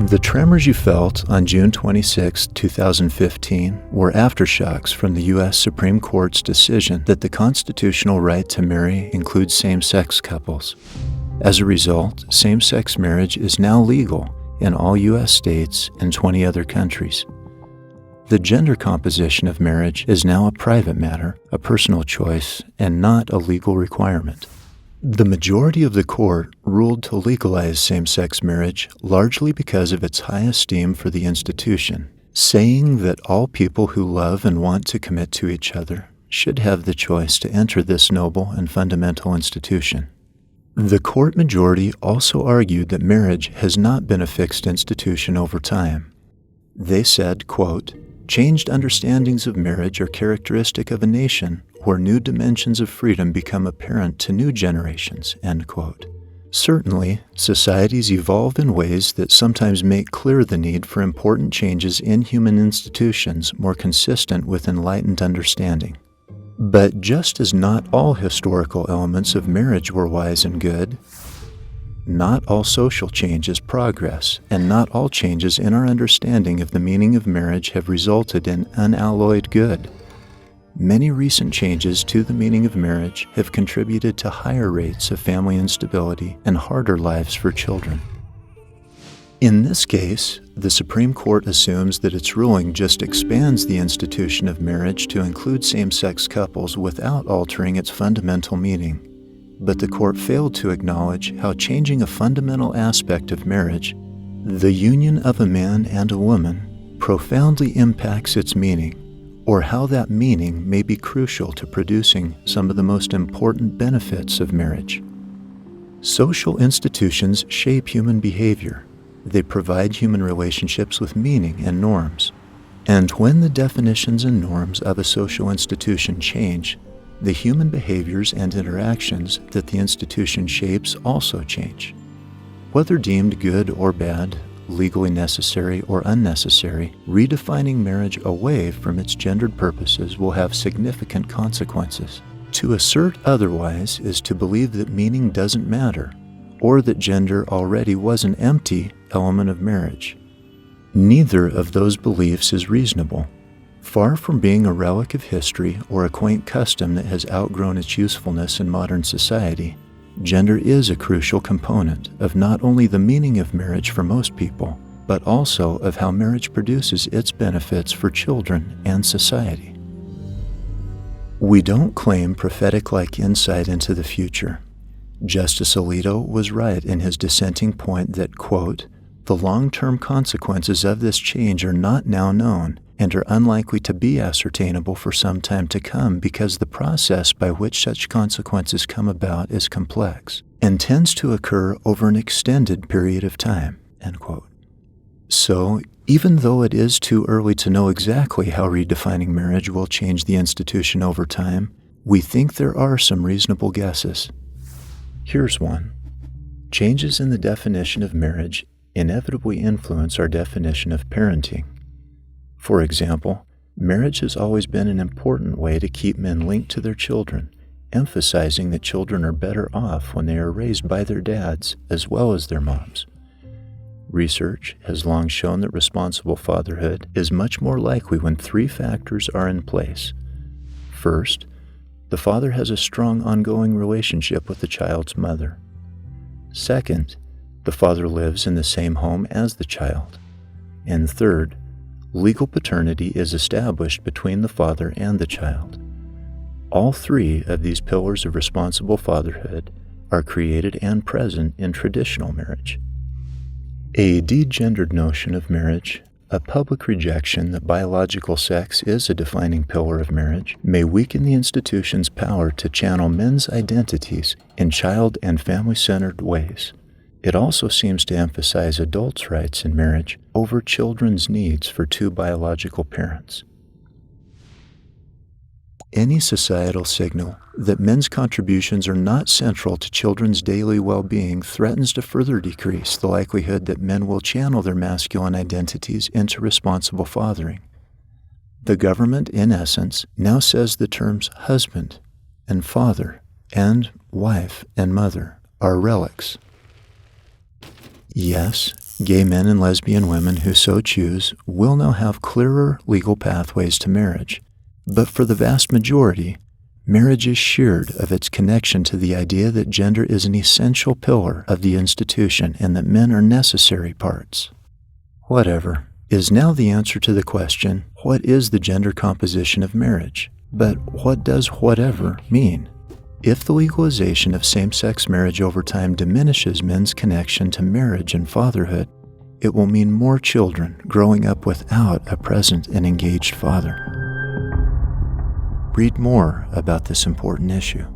The tremors you felt on June 26, 2015 were aftershocks from the U.S. Supreme Court's decision that the constitutional right to marry includes same-sex couples. As a result, same-sex marriage is now legal in all U.S. states and 20 other countries. The gender composition of marriage is now a private matter, a personal choice, and not a legal requirement. The majority of the court ruled to legalize same-sex marriage largely because of its high esteem for the institution, saying that all people who love and want to commit to each other should have the choice to enter this noble and fundamental institution. The court majority also argued that marriage has not been a fixed institution over time. They said, quote, "Changed understandings of marriage are characteristic of a nation where new dimensions of freedom become apparent to new generations," end quote. Certainly, societies evolve in ways that sometimes make clear the need for important changes in human institutions more consistent with enlightened understanding. But just as not all historical elements of marriage were wise and good, not all social change is progress, and not all changes in our understanding of the meaning of marriage have resulted in unalloyed good. Many recent changes to the meaning of marriage have contributed to higher rates of family instability and harder lives for children. In this case, the Supreme Court assumes that its ruling just expands the institution of marriage to include same-sex couples without altering its fundamental meaning. But the court failed to acknowledge how changing a fundamental aspect of marriage, the union of a man and a woman, profoundly impacts its meaning, or how that meaning may be crucial to producing some of the most important benefits of marriage. Social institutions shape human behavior. They provide human relationships with meaning and norms. And when the definitions and norms of a social institution change, the human behaviors and interactions that the institution shapes also change. Whether deemed good or bad, legally necessary or unnecessary, redefining marriage away from its gendered purposes will have significant consequences. To assert otherwise is to believe that meaning doesn't matter, or that gender already was an empty element of marriage. Neither of those beliefs is reasonable. Far from being a relic of history or a quaint custom that has outgrown its usefulness in modern society, gender is a crucial component of not only the meaning of marriage for most people, but also of how marriage produces its benefits for children and society. We don't claim prophetic-like insight into the future. Justice Alito was right in his dissenting point that, quote, "The long-term consequences of this change are not now known and are unlikely to be ascertainable for some time to come because the process by which such consequences come about is complex and tends to occur over an extended period of time," end quote. So, even though it is too early to know exactly how redefining marriage will change the institution over time, we think there are some reasonable guesses. Here's one. Changes in the definition of marriage inevitably influence our definition of parenting. For example, marriage has always been an important way to keep men linked to their children, emphasizing that children are better off when they are raised by their dads as well as their moms. Research has long shown that responsible fatherhood is much more likely when three factors are in place. First, the father has a strong ongoing relationship with the child's mother. Second, the father lives in the same home as the child. And third, legal paternity is established between the father and the child. All three of these pillars of responsible fatherhood are created and present in traditional marriage. A degendered notion of marriage, a public rejection that biological sex is a defining pillar of marriage, may weaken the institution's power to channel men's identities in child and family-centered ways. It also seems to emphasize adults' rights in marriage over children's needs for two biological parents. Any societal signal that men's contributions are not central to children's daily well-being threatens to further decrease the likelihood that men will channel their masculine identities into responsible fathering. The government, in essence, now says the terms husband and father and wife and mother are relics. Yes, Gay men and lesbian women who so choose will now have clearer legal pathways to marriage. But for the vast majority, marriage is sheared of its connection to the idea that gender is an essential pillar of the institution and that men are necessary parts. Whatever is now the answer to the question, what is the gender composition of marriage? But what does whatever mean? If the legalization of same-sex marriage over time diminishes men's connection to marriage and fatherhood, it will mean more children growing up without a present and engaged father. Read more about this important issue.